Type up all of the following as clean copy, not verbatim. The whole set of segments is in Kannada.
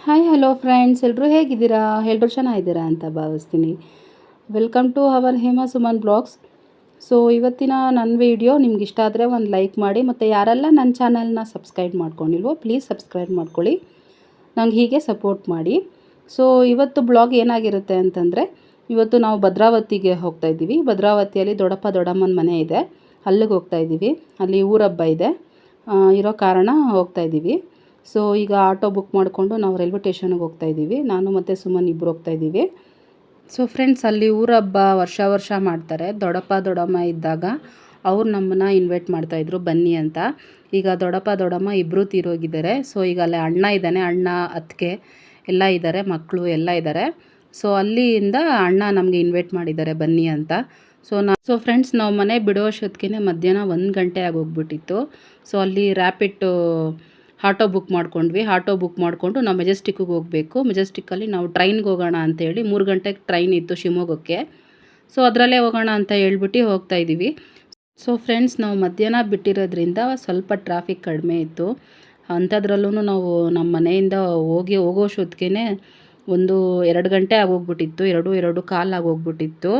ಹಾಯ್ ಹಲೋ ಫ್ರೆಂಡ್ಸ್, ಎಲ್ಲರೂ ಹೇಗಿದ್ದೀರಾ? ಎಲ್ಲರೂ ಚೆನ್ನಾಗಿದ್ದೀರಾ ಅಂತ ಭಾವಿಸ್ತೀನಿ. Welcome to our Hema Suman blogs. So ಇವತ್ತಿನ ನನ್ನ ವಿಡಿಯೋ ನಿಮ್ಗೆ ಇಷ್ಟ ಆದರೆ ಒಂದು ಲೈಕ್ ಮಾಡಿ, ಮತ್ತು ಯಾರೆಲ್ಲ ನನ್ನ ಚಾನಲ್ನ ಸಬ್ಸ್ಕ್ರೈಬ್ ಮಾಡ್ಕೊಂಡಿಲ್ವೋ ಪ್ಲೀಸ್ ಸಬ್ಸ್ಕ್ರೈಬ್ ಮಾಡ್ಕೊಳ್ಳಿ, ನಂಗೆ ಹೀಗೆ ಸಪೋರ್ಟ್ ಮಾಡಿ. ಸೊ ಇವತ್ತು ಬ್ಲಾಗ್ ಏನಾಗಿರುತ್ತೆ ಅಂತಂದರೆ, ಇವತ್ತು ನಾವು ಭದ್ರಾವತಿಗೆ ಹೋಗ್ತಾಯಿದ್ದೀವಿ. ಭದ್ರಾವತಿಯಲ್ಲಿ ದೊಡ್ಡಪ್ಪ ದೊಡ್ಡಮ್ಮನ ಮನೆ ಇದೆ, ಅಲ್ಲಿಗೆ ಹೋಗ್ತಾಯಿದ್ದೀವಿ. ಅಲ್ಲಿ ಊರಬ್ಬ ಇದೆ ಇರೋ ಕಾರಣ ಹೋಗ್ತಾಯಿದ್ದೀವಿ. ಸೊ ಈಗ ಆಟೋ ಬುಕ್ ಮಾಡಿಕೊಂಡು ನಾವು ರೈಲ್ವೆ ಸ್ಟೇಷನ್ಗೆ ಹೋಗ್ತಾಯಿದ್ದೀವಿ. ನಾನು ಮತ್ತು ಸುಮನ್ ಇಬ್ಬರು ಹೋಗ್ತಾಯಿದ್ದೀವಿ. ಸೊ ಫ್ರೆಂಡ್ಸ್, ಅಲ್ಲಿ ಊರ ಹಬ್ಬ ವರ್ಷ ಮಾಡ್ತಾರೆ. ದೊಡ್ಡಪ್ಪ ದೊಡ್ಡಮ್ಮ ಇದ್ದಾಗ ಅವ್ರು ನಮ್ಮನ್ನು ಇನ್ವೈಟ್ ಮಾಡ್ತಾಯಿದ್ರು ಬನ್ನಿ ಅಂತ. ಈಗ ದೊಡ್ಡಪ್ಪ ದೊಡ್ಡಮ್ಮ ಇಬ್ಬರು ತೀರೋಗಿದ್ದಾರೆ. ಸೊ ಈಗ ಅಲ್ಲಿ ಅಣ್ಣ ಇದ್ದಾನೆ, ಅಣ್ಣ ಅತ್ತಿಗೆ ಎಲ್ಲ ಇದ್ದಾರೆ, ಮಕ್ಕಳು ಎಲ್ಲ ಇದ್ದಾರೆ. ಸೊ ಅಲ್ಲಿಂದ ಅಣ್ಣ ನಮಗೆ ಇನ್ವೈಟ್ ಮಾಡಿದ್ದಾರೆ ಬನ್ನಿ ಅಂತ. ಸೊ ಫ್ರೆಂಡ್ಸ್, ನಾವು ಮನೆ ಬಿಡೋ ಅಷ್ಟೊತ್ತಿಗೆ ಮಧ್ಯಾಹ್ನ 1 ಗಂಟೆ ಆಗೋಗ್ಬಿಟ್ಟಿತ್ತು. ಸೊ ಅಲ್ಲಿ ರ್ಯಾಪಿಡ್ ಆಟೋ ಬುಕ್ ಮಾಡ್ಕೊಂಡ್ವಿ. ಆಟೋ ಬುಕ್ ಮಾಡಿಕೊಂಡು ನಾವು ಮೆಜೆಸ್ಟಿಕ್ಕಿಗೆ ಹೋಗಬೇಕು. ಮೆಜೆಸ್ಟಿಕ್ಕಲ್ಲಿ ನಾವು ಟ್ರೈನ್ಗೆ ಹೋಗೋಣ ಅಂತೇಳಿ 3 ಗಂಟೆಗೆ ಟ್ರೈನ್ ಇತ್ತು ಶಿವಮೊಗ್ಗಕ್ಕೆ. ಸೊ ಅದರಲ್ಲೇ ಹೋಗೋಣ ಅಂತ ಹೇಳ್ಬಿಟ್ಟು ಹೋಗ್ತಾಯಿದ್ದೀವಿ. ಸೊ ಫ್ರೆಂಡ್ಸ್, ನಾವು ಮಧ್ಯಾಹ್ನ ಬಿಟ್ಟಿರೋದ್ರಿಂದ ಸ್ವಲ್ಪ ಟ್ರಾಫಿಕ್ ಕಡಿಮೆ ಇತ್ತು. ಅಂಥದ್ರಲ್ಲೂ ನಾವು ನಮ್ಮ ಮನೆಯಿಂದ ಹೋಗೋಷ್ಟೊತ್ತಿಗೆ 1-2 ಗಂಟೆ ಆಗೋಗ್ಬಿಟ್ಟಿತ್ತು. 2 ಕಾಲು ಆಗೋಗ್ಬಿಟ್ಟಿತ್ತು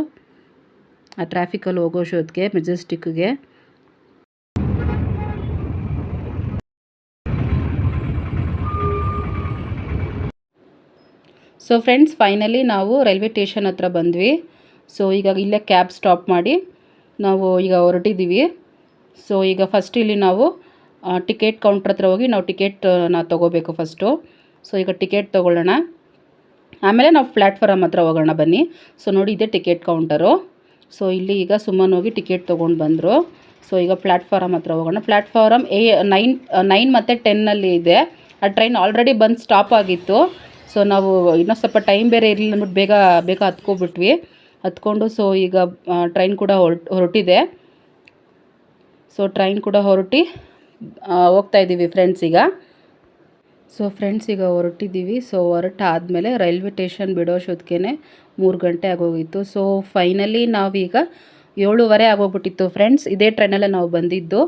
ಆ ಟ್ರಾಫಿಕಲ್ಲಿ ಹೋಗೋಷ್ಟೊತ್ತಿಗೆ ಮೆಜೆಸ್ಟಿಕ್ಕಿಗೆ. ಸೊ ಫ್ರೆಂಡ್ಸ್, ಫೈನಲಿ ನಾವು ರೈಲ್ವೆ ಸ್ಟೇಷನ್ ಹತ್ರ ಬಂದ್ವಿ. ಸೊ ಈಗ ಇಲ್ಲೇ ಕ್ಯಾಬ್ ಸ್ಟಾಪ್ ಮಾಡಿ ನಾವು ಈಗ ಹೊರಟಿದ್ದೀವಿ. ಸೊ ಈಗ ಫಸ್ಟ್ ಇಲ್ಲಿ ನಾವು ಟಿಕೆಟ್ ಕೌಂಟ್ರ್ ಹತ್ರ ಹೋಗಿ ನಾವು ಟಿಕೆಟ್ನ ತೊಗೋಬೇಕು ಫಸ್ಟು. ಸೊ ಈಗ ಟಿಕೆಟ್ ತೊಗೊಳ್ಳೋಣ, ಆಮೇಲೆ ನಾವು ಪ್ಲ್ಯಾಟ್ಫಾರಮ್ ಹತ್ರ ಹೋಗೋಣ ಬನ್ನಿ. ಸೊ ನೋಡಿ, ಇದೇ ಟಿಕೆಟ್ ಕೌಂಟರು. ಸೊ ಇಲ್ಲಿ ಈಗ ಸುಮ್ಮನೆ ಹೋಗಿ ಟಿಕೆಟ್ ತೊಗೊಂಡು ಬಂದರು. ಸೊ ಈಗ ಪ್ಲ್ಯಾಟ್ಫಾರಮ್ ಹತ್ರ ಹೋಗೋಣ. ಪ್ಲ್ಯಾಟ್ಫಾರಮ್ 9 ಮತ್ತು 10ನಲ್ಲಿ ಇದೆ. ಆ ಟ್ರೈನ್ ಆಲ್ರೆಡಿ ಬಂದು ಸ್ಟಾಪ್ ಆಗಿತ್ತು. ಸೊ ನಾವು ಇನ್ನೂ ಸ್ವಲ್ಪ ಟೈಮ್ ಬೇರೆ ಇರಲಿಲ್ಲ ಅಂದ್ಬಿಟ್ಟು ಬೇಗ ಹತ್ಕೊಬಿಟ್ವಿ. ಹತ್ಕೊಂಡು ಸೊ ಈಗ ಟ್ರೈನ್ ಕೂಡ ಹೊರಟಿದೆ. ಸೊ ಟ್ರೈನ್ ಕೂಡ ಹೋಗ್ತಾಯಿದ್ದೀವಿ ಫ್ರೆಂಡ್ಸ್ ಈಗ. ಸೊ ಫ್ರೆಂಡ್ಸ್, ಈಗ ಹೊರಟಿದ್ದೀವಿ. ಸೊ ಹೊರಟಾದಮೇಲೆ ರೈಲ್ವೆ ಸ್ಟೇಷನ್ ಬಿಡೋಷ್ಟೊತ್ತಿಗೆ 3 ಗಂಟೆ ಆಗೋಗಿತ್ತು. ಸೊ ಫೈನಲಿ ನಾವೀಗ 7:15 ಆಗೋಗ್ಬಿಟ್ಟಿತ್ತು ಫ್ರೆಂಡ್ಸ್. ಇದೇ ಟ್ರೈನಲ್ಲೇ ನಾವು ಬಂದಿದ್ದು.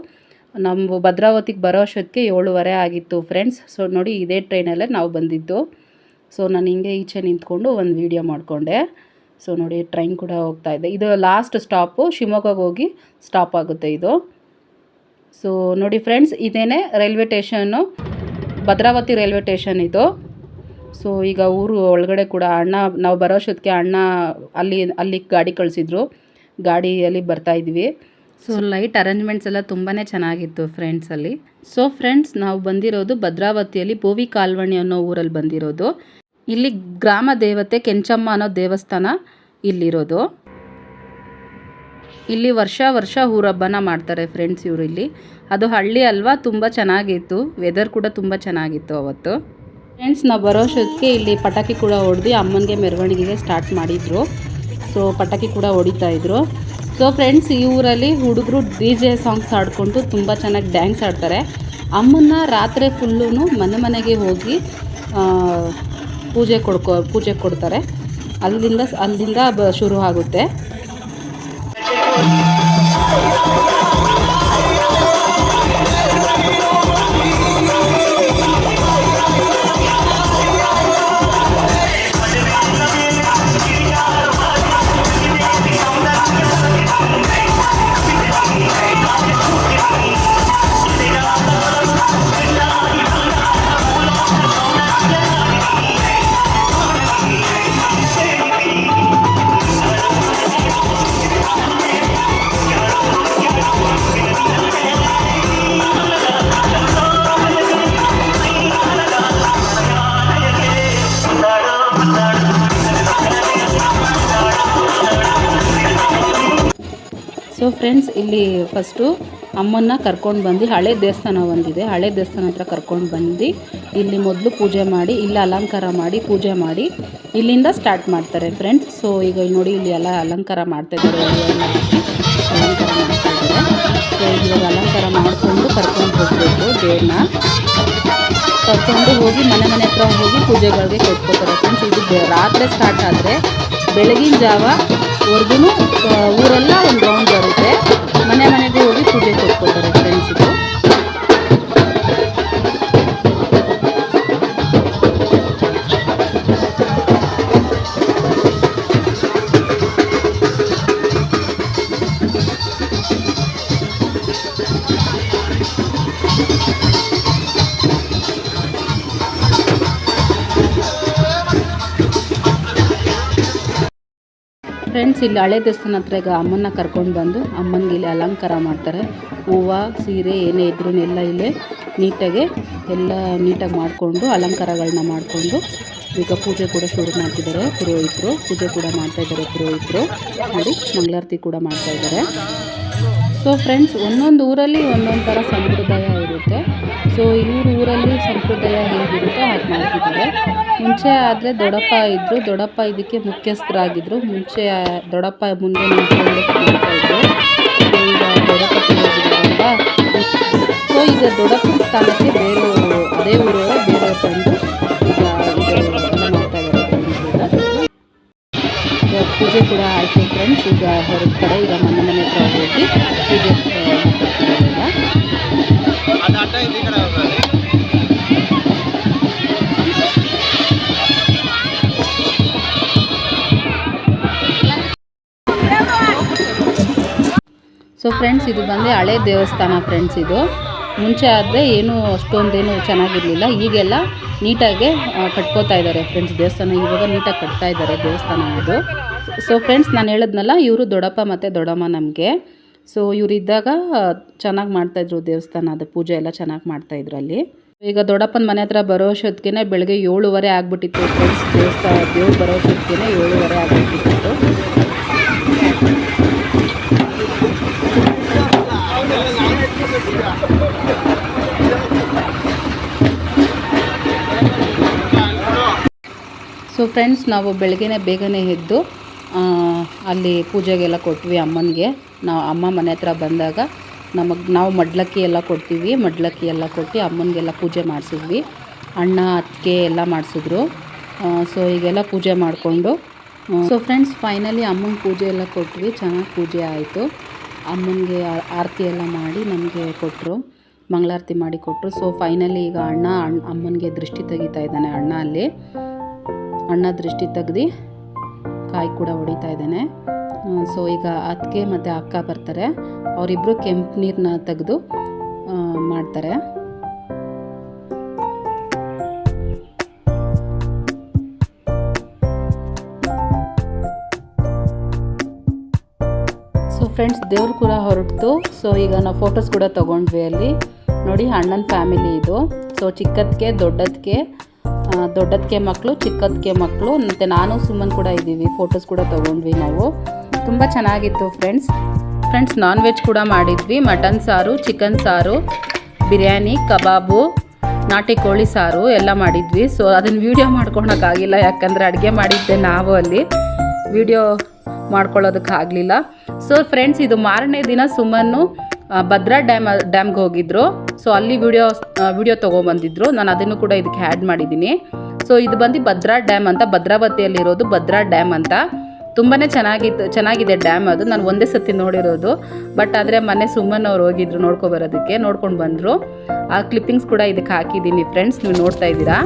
ನಮ್ಮ ಭದ್ರಾವತಿಗೆ ಬರೋ ಅಷ್ಟೊತ್ತಿಗೆ 7:15 ಆಗಿತ್ತು ಫ್ರೆಂಡ್ಸ್. ಸೊ ನೋಡಿ, ಇದೇ ಟ್ರೈನಲ್ಲೇ ನಾವು ಬಂದಿದ್ದು. ಸೊ ನಾನು ಹಿಂಗೆ ಈಚೆ ನಿಂತ್ಕೊಂಡು ಒಂದು ವೀಡಿಯೋ ಮಾಡಿಕೊಂಡೆ. ಸೊ ನೋಡಿ, ಟ್ರೈನ್ ಕೂಡ ಹೋಗ್ತಾಯಿದೆ. ಇದು ಲಾಸ್ಟ್ ಸ್ಟಾಪು, ಶಿವಮೊಗ್ಗಗೆ ಹೋಗಿ ಸ್ಟಾಪ್ ಆಗುತ್ತೆ ಇದು. ಸೊ ನೋಡಿ ಫ್ರೆಂಡ್ಸ್, ಇದೇನೇ railway station, Bhadravati railway station ಇದು. ಸೊ ಈಗ ಊರು ಒಳಗಡೆ ಕೂಡ ನಾವು ಬರೋ ಅಷ್ಟೊತ್ತಿಗೆ ಅಣ್ಣ ಅಲ್ಲಿ ಗಾಡಿ ಕಳಿಸಿದ್ರು, ಗಾಡಿಯಲ್ಲಿ ಬರ್ತಾಯಿದ್ವಿ. ಸೊ ಲೈಟ್ ಅರೇಂಜ್ಮೆಂಟ್ಸ್ ಎಲ್ಲ ತುಂಬಾ ಚೆನ್ನಾಗಿತ್ತು ಫ್ರೆಂಡ್ಸಲ್ಲಿ. ಸೊ ಫ್ರೆಂಡ್ಸ್, ನಾವು ಬಂದಿರೋದು ಭದ್ರಾವತಿಯಲ್ಲಿ ಬೋವಿ ಕಾಲ್ವಣಿ ಅನ್ನೋ ಊರಲ್ಲಿ ಬಂದಿರೋದು. ಇಲ್ಲಿ ಗ್ರಾಮ ದೇವತೆ ಕೆಂಚಮ್ಮ ಅನ್ನೋ ದೇವಸ್ಥಾನ ಇಲ್ಲಿರೋದು. ಇಲ್ಲಿ ವರ್ಷ ಊರಬ್ಬನ ಮಾಡ್ತಾರೆ ಫ್ರೆಂಡ್ಸ್ ಇವರಿಲ್ಲಿ. ಅದು ಹಳ್ಳಿ ಅಲ್ವಾ, ತುಂಬ ಚೆನ್ನಾಗಿತ್ತು. ವೆದರ್ ಕೂಡ ತುಂಬ ಚೆನ್ನಾಗಿತ್ತು ಅವತ್ತು. ಫ್ರೆಂಡ್ಸ್, ನಾವು ಬರೋ ಅಷ್ಟೊತ್ತಿಗೆ ಇಲ್ಲಿ ಪಟಾಕಿ ಕೂಡ ಹೊಡೆದು ಅಮ್ಮನಿಗೆ ಮೆರವಣಿಗೆಗೆ ಸ್ಟಾರ್ಟ್ ಮಾಡಿದರು. ಸೊ ಪಟಾಕಿ ಕೂಡ ಹೊಡಿತಾಯಿದ್ರು. ಸೊ ಫ್ರೆಂಡ್ಸ್, ಈ ಊರಲ್ಲಿ ಹುಡುಗರು DJ ಸಾಂಗ್ಸ್ ಆಡಿಕೊಂಡು ತುಂಬ ಚೆನ್ನಾಗಿ ಡ್ಯಾನ್ಸ್ ಆಡ್ತಾರೆ. ಅಮ್ಮನ್ನ ರಾತ್ರಿ ಫುಲ್ಲೂ ಮನೆಗೆ ಹೋಗಿ ಪೂಜೆ ಕೊಡ್ತಾರೆ. ಅಲ್ಲಿಂದ ಶುರು ಆಗುತ್ತೆ. ಸೊ ಫ್ರೆಂಡ್ಸ್, ಇಲ್ಲಿ ಫಸ್ಟು ಅಮ್ಮನ್ನ ಕರ್ಕೊಂಡು ಬಂದು ಹಳೆ ದೇವಸ್ಥಾನ ಒಂದಿದೆ, ಹಳೆ ದೇವಸ್ಥಾನ ಹತ್ರ ಕರ್ಕೊಂಡು ಬಂದು ಇಲ್ಲಿ ಮೊದಲು ಪೂಜೆ ಮಾಡಿ, ಇಲ್ಲಿ ಅಲಂಕಾರ ಮಾಡಿ ಪೂಜೆ ಮಾಡಿ ಇಲ್ಲಿಂದ ಸ್ಟಾರ್ಟ್ ಮಾಡ್ತಾರೆ ಫ್ರೆಂಡ್ಸ್. ಸೊ ಈಗ ನೋಡಿ, ಇಲ್ಲಿ ಎಲ್ಲ ಅಲಂಕಾರ ಮಾಡ್ತಾಯಿದ್ದಾರೆ, ಅಲಂಕಾರ ಮಾಡ್ತಾಯಿದ್ದಾರೆ. ಸೊ ಇವಾಗ ಅಲಂಕಾರ ಮಾಡಿಕೊಂಡು ಕರ್ಕೊಂಡು ಹೋಗಬೇಕು ದೇವ್ರನ್ನ. ಕರ್ಕೊಂಡು ಹೋಗಿ ಮನೆ ಹತ್ರ ಹೋಗಿ ಪೂಜೆಗಳಿಗೆ ಕೊಟ್ಕೋತಾರೆ ಫ್ರೆಂಡ್ಸ್. ಇದು ರಾತ್ರಿ ಸ್ಟಾರ್ಟ್ ಆದರೆ ಬೆಳಗಿನ ಜಾವವರೆಗೂ ಊರೆಲ್ಲ ಒಂದು ರೌಂಡ್ ಬರುತ್ತೆ. ಮನೆಗೆ ಹೋಗಿ ಪೂಜೆ ಕೊಟ್ಕೋತಾರೆ ಫ್ರೆಂಡ್ಸ್ ಇದು. ಫ್ರೆಂಡ್ಸ್ ಇಲ್ಲಿ ಹಳೆ ದೇವಸ್ಥಾನ ಹತ್ರ ಈಗ ಅಮ್ಮನ್ನ ಕರ್ಕೊಂಡು ಬಂದು ಅಮ್ಮನಿಗೆ ಇಲ್ಲಿ ಅಲಂಕಾರ ಮಾಡ್ತಾರೆ. ಹೂವು ಸೀರೆ ಏನೇ ಇದ್ರೂ ಎಲ್ಲ ಇಲ್ಲೇ ನೀಟಾಗಿ ಎಲ್ಲ ನೀಟಾಗಿ ಮಾಡಿಕೊಂಡು ಅಲಂಕಾರಗಳನ್ನ ಮಾಡಿಕೊಂಡು ಈಗ ಪೂಜೆ ಕೂಡ ಶುರು ಮಾಡ್ತಿದ್ದಾರೆ ಪುರೋಹಿತರು. ಪೂಜೆ ಕೂಡ ಮಾಡ್ತಾಯಿದ್ದಾರೆ ಪುರೋಹಿತರು. ನೋಡಿ ಮಂಗಳಾರತಿ ಕೂಡ ಮಾಡ್ತಾಯಿದ್ದಾರೆ. ಸೊ ಫ್ರೆಂಡ್ಸ್ ಒಂದೊಂದು ಊರಲ್ಲಿ ಒಂದೊಂದು ಥರ ಸಂಪ್ರದಾಯ ಇರುತ್ತೆ. ಸೊ ಇವ್ರ ಊರಲ್ಲಿ ಸಂಪ್ರದಾಯ ಹೇಗಿರುತ್ತೋ ಹಾಗೆ ಮಾಡ್ತಿದ್ದಾರೆ. ಮುಂಚೆ ಆದರೆ ದೊಡ್ಡಪ್ಪ ಇದ್ದರು. ದೊಡ್ಡಪ್ಪ ಇದಕ್ಕೆ ಮುಖ್ಯಸ್ಥರಾಗಿದ್ದರು. ಮುಂಚೆ ದೊಡ್ಡಪ್ಪ ಮುಂದೆ ನಿಂತ್ಕೊಂಡು ಮಾಡ್ತಾಯಿದ್ರು. ಸೊ ಈಗ ದೊಡ್ಡಪ್ಪ ತಿರುಗಿದ್ರಲ್ವಾ, ಸೊ ಈಗ ದೊಡ್ಡಪ್ಪನ ಸ್ಥಾನಕ್ಕೆ ಬೇರೆ ಅದೇ ಊರವರು ಬೇರೆ ಬಂದು ಈಗ ಇದು ಎಲ್ಲ ಮಾಡ್ತಾಯಿದ್ದಾರೆ. ಈಗ ಪೂಜೆ ಕೂಡ ಆಯಿತು ಫ್ರೆಂಡ್ಸ್. ಈಗ ಹೊರಡ್ತಾರೆ. ಈಗ ಮನೆ ಮನೆ ಹತ್ರ ಹೋಗಿ ಪೂಜೆ ಸೊ ಫ್ರೆಂಡ್ಸ್ ಇದು ಬಂದು ಹಳೆ ದೇವಸ್ಥಾನ ಫ್ರೆಂಡ್ಸ್. ಇದು ಮುಂಚೆ ಆದರೆ ಏನೂ ಅಷ್ಟೊಂದೇನು ಚೆನ್ನಾಗಿರಲಿಲ್ಲ. ಈಗೆಲ್ಲ ನೀಟಾಗಿ ಕಟ್ಕೋತಾ ಇದ್ದಾರೆ ಫ್ರೆಂಡ್ಸ್ ದೇವಸ್ಥಾನ. ಇವಾಗ ನೀಟಾಗಿ ಕಟ್ತಾ ಇದ್ದಾರೆ ದೇವಸ್ಥಾನ ಅದು. ಸೊ ಫ್ರೆಂಡ್ಸ್ ನಾನು ಹೇಳಿದ್ನಲ್ಲ ಇವರು ದೊಡ್ಡಪ್ಪ ಮತ್ತು ದೊಡ್ಡಮ್ಮ ನಮಗೆ. ಸೊ ಇವರಿದ್ದಾಗ ಚೆನ್ನಾಗಿ ಮಾಡ್ತಾಯಿದ್ರು ದೇವಸ್ಥಾನ. ಅದು ಪೂಜೆ ಎಲ್ಲ ಚೆನ್ನಾಗಿ ಮಾಡ್ತಾಯಿದ್ರು ಅಲ್ಲಿ. ಈಗ ದೊಡ್ಡಪ್ಪನ ಮನೆ ಹತ್ರ ಬರೋ ಅಷ್ಟೊತ್ತಿಗೆ ಬೆಳಗ್ಗೆ 7:15 ಆಗಿಬಿಟ್ಟಿತ್ತು ಫ್ರೆಂಡ್ಸ್. ದೇವ್ರು ಬರೋ ಅಷ್ಟೊತ್ತಿಗೆ 7:15 ಆಗಿಬಿಟ್ಟಿತ್ತು. ಸೊ ಫ್ರೆಂಡ್ಸ್ ನಾವು ಬೆಳಗ್ಗೆನೇ ಬೇಗನೆ ಎದ್ದು ಅಲ್ಲಿ ಪೂಜೆಗೆಲ್ಲ ಕೊಟ್ವಿ ಅಮ್ಮನಿಗೆ. ನಾವು ಅಮ್ಮ ಮನೆ ಹತ್ರ ಬಂದಾಗ ನಾವು ಮಡ್ಲಕ್ಕಿ ಎಲ್ಲ ಕೊಡ್ತೀವಿ. ಮಡ್ಲಕ್ಕಿ ಎಲ್ಲ ಕೊಟ್ಟು ಅಮ್ಮನಿಗೆಲ್ಲ ಪೂಜೆ ಮಾಡಿಸಿದ್ವಿ. ಅಣ್ಣ ಅತ್ತಿಗೆ ಎಲ್ಲ ಮಾಡಿಸಿದ್ರು. ಸೊ ಈಗೆಲ್ಲ ಪೂಜೆ ಮಾಡಿಕೊಂಡು ಸೊ ಫ್ರೆಂಡ್ಸ್ ಫೈನಲಿ ಅಮ್ಮನ ಪೂಜೆ ಎಲ್ಲ ಕೊಟ್ವಿ. ಚೆನ್ನಾಗಿ ಪೂಜೆ ಆಯಿತು. ಅಮ್ಮನಿಗೆ ಆರತಿ ಎಲ್ಲ ಮಾಡಿ ನಮಗೆ ಕೊಟ್ಟರು. ಮಂಗಳಾರತಿ ಮಾಡಿ ಕೊಟ್ಟರು. ಸೊ ಫೈನಲಿ ಈಗ ಅಮ್ಮನಿಗೆ ದೃಷ್ಟಿ ತೆಗಿತಾ ಇದ್ದಾನೆ ಅಣ್ಣ. ಅಲ್ಲಿ ಅಣ್ಣ ದೃಷ್ಟಿ ತೆಗ್ದು ಕಾಯಿ ಕೂಡ ಹೊಡಿತಾ ಇದ್ದಾನೆ. ಸೊ ಈಗ ಅತ್ತಿಗೆ ಮತ್ತು ಅಕ್ಕ ಬರ್ತಾರೆ. ಅವರಿಬ್ಬರು ಕೆಂಪು ನೀರನ್ನ ತೆಗೆದು ಮಾಡ್ತಾರೆ. ಸೊ ಫ್ರೆಂಡ್ಸ್ ದೇವ್ರು ಕೂಡ ಹೊರಟಿತು. ಸೊ ಈಗ ನಾವು ಫೋಟೋಸ್ ಕೂಡ ತೊಗೊಂಡ್ವಿ ಅಲ್ಲಿ. ನೋಡಿ ಅಣ್ಣನ ಫ್ಯಾಮಿಲಿ ಇದು. ಸೊ ಚಿಕ್ಕದಕ್ಕೆ ದೊಡ್ಡದಕ್ಕೆ ಮಕ್ಕಳು, ಚಿಕ್ಕದಕ್ಕೆ ಮಕ್ಕಳು ಮತ್ತು ನಾನು ಸುಮ್ಮನ್ ಕೂಡ ಇದ್ದೀವಿ. ಫೋಟೋಸ್ ಕೂಡ ತೊಗೊಂಡ್ವಿ ನಾವು. ತುಂಬ ಚೆನ್ನಾಗಿತ್ತು ಫ್ರೆಂಡ್ಸ್ ನಾನ್ ವೆಜ್ ಕೂಡ ಮಾಡಿದ್ವಿ. ಮಟನ್ ಸಾರು, ಚಿಕನ್ ಸಾರು, ಬಿರಿಯಾನಿ, ಕಬಾಬು, ನಾಟಿ ಕೋಳಿ ಸಾರು ಎಲ್ಲ ಮಾಡಿದ್ವಿ. ಸೊ ಅದನ್ನು ವೀಡಿಯೋ ಮಾಡ್ಕೊಳಕ್ಕಾಗಿಲ್ಲ, ಯಾಕಂದರೆ ಅಡುಗೆ ಮಾಡಿದ್ದೆ ನಾವು ಅಲ್ಲಿ. ವೀಡಿಯೋ ಮಾಡ್ಕೊಳ್ಳೋದಕ್ಕಾಗಲಿಲ್ಲ. ಸೊ ಫ್ರೆಂಡ್ಸ್ ಇದು ಮಾರನೇ ದಿನ ಸುಮ್ಮನ್ನು ಭದ್ರಾ ಡ್ಯಾಮ್ಗೆ ಹೋಗಿದ್ರು. ಸೊ ಅಲ್ಲಿ ವಿಡಿಯೋ ತೊಗೊಂಬಂದಿದ್ರು. ನಾನು ಅದನ್ನು ಕೂಡ ಇದಕ್ಕೆ ಆ್ಯಡ್ ಮಾಡಿದ್ದೀನಿ. ಸೊ ಇದು ಬಂದು ಭದ್ರಾ ಡ್ಯಾಮ್ ಅಂತ, ಭದ್ರಾವತಿಯಲ್ಲಿರೋದು ಭದ್ರಾ ಡ್ಯಾಮ್ ಅಂತ. ತುಂಬಾ ಚೆನ್ನಾಗಿದೆ ಡ್ಯಾಮ್ ಅದು. ನಾನು ಒಂದೇ ಸತಿ ನೋಡಿರೋದು. ಬಟ್ ಆದರೆ ಮೊನ್ನೆ ಸುಮ್ಮನ್ ಅವ್ರು ಹೋಗಿದ್ರು ನೋಡ್ಕೊಬರೋದಕ್ಕೆ, ನೋಡ್ಕೊಂಡು ಬಂದರು. ಆ ಕ್ಲಿಪ್ಪಿಂಗ್ಸ್ ಕೂಡ ಇದಕ್ಕೆ ಹಾಕಿದ್ದೀನಿ ಫ್ರೆಂಡ್ಸ್, ನೀವು ನೋಡ್ತಾ ಇದ್ದೀರಾ.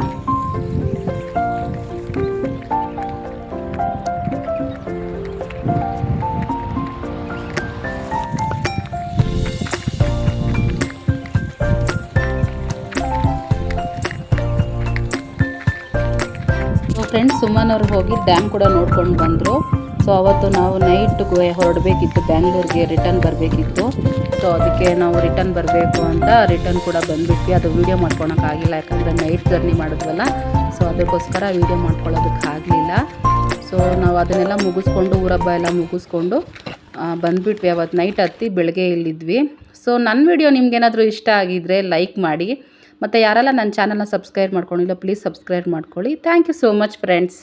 ಫ್ರೆಂಡ್ಸ್ ಸುಮ್ಮನ್ ಅವ್ರು ಹೋಗಿ ಡ್ಯಾಮ್ ಕೂಡ ನೋಡ್ಕೊಂಡು ಬಂದರು. ಸೊ ಅವತ್ತು ನಾವು ನೈಟ್ಗೆ ಹೊರಡಬೇಕಿತ್ತು, ಬ್ಯಾಂಗ್ಳೂರಿಗೆ ರಿಟರ್ನ್ ಬರಬೇಕಿತ್ತು. ಸೊ ಅದಕ್ಕೆ ನಾವು ರಿಟರ್ನ್ ಬರಬೇಕು ಅಂತ ರಿಟರ್ನ್ ಕೂಡ ಬಂದುಬಿಟ್ವಿ. ಅದು ವೀಡಿಯೋ ಮಾಡ್ಕೊಳಕ್ಕಾಗಿಲ್ಲ, ಯಾಕಂದರೆ ನೈಟ್ ಜರ್ನಿ ಮಾಡಿದ್ವಲ್ಲ. ಸೊ ಅದಕ್ಕೋಸ್ಕರ ವೀಡಿಯೋ ಮಾಡ್ಕೊಳ್ಳೋದಕ್ಕಾಗಲಿಲ್ಲ. ಸೊ ನಾವು ಅದನ್ನೆಲ್ಲ ಮುಗಿಸ್ಕೊಂಡು ಊರಬ್ಬ ಎಲ್ಲ ಮುಗಿಸ್ಕೊಂಡು ಬಂದುಬಿಟ್ವಿ. ಅವತ್ತು ನೈಟ್ ಹತ್ತಿ ಬೆಳಗ್ಗೆ ಇಲ್ಲಿದ್ವಿ. ಸೊ ನನ್ನ ವೀಡಿಯೋ ನಿಮ್ಗೇನಾದರೂ ಇಷ್ಟ ಆಗಿದ್ದರೆ ಲೈಕ್ ಮಾಡಿ. ಮತ್ತು ಯಾರೆಲ್ಲ ನನ್ನ ಚಾನಲ್ನ ಸಬ್ಸ್ಕ್ರೈಬ್ ಮಾಡ್ಕೊಂಡಿಲ್ಲ ಪ್ಲೀಸ್ ಸಬ್ಸ್ಕ್ರೈಬ್ ಮಾಡ್ಕೊಳ್ಳಿ. Thank you so much friends.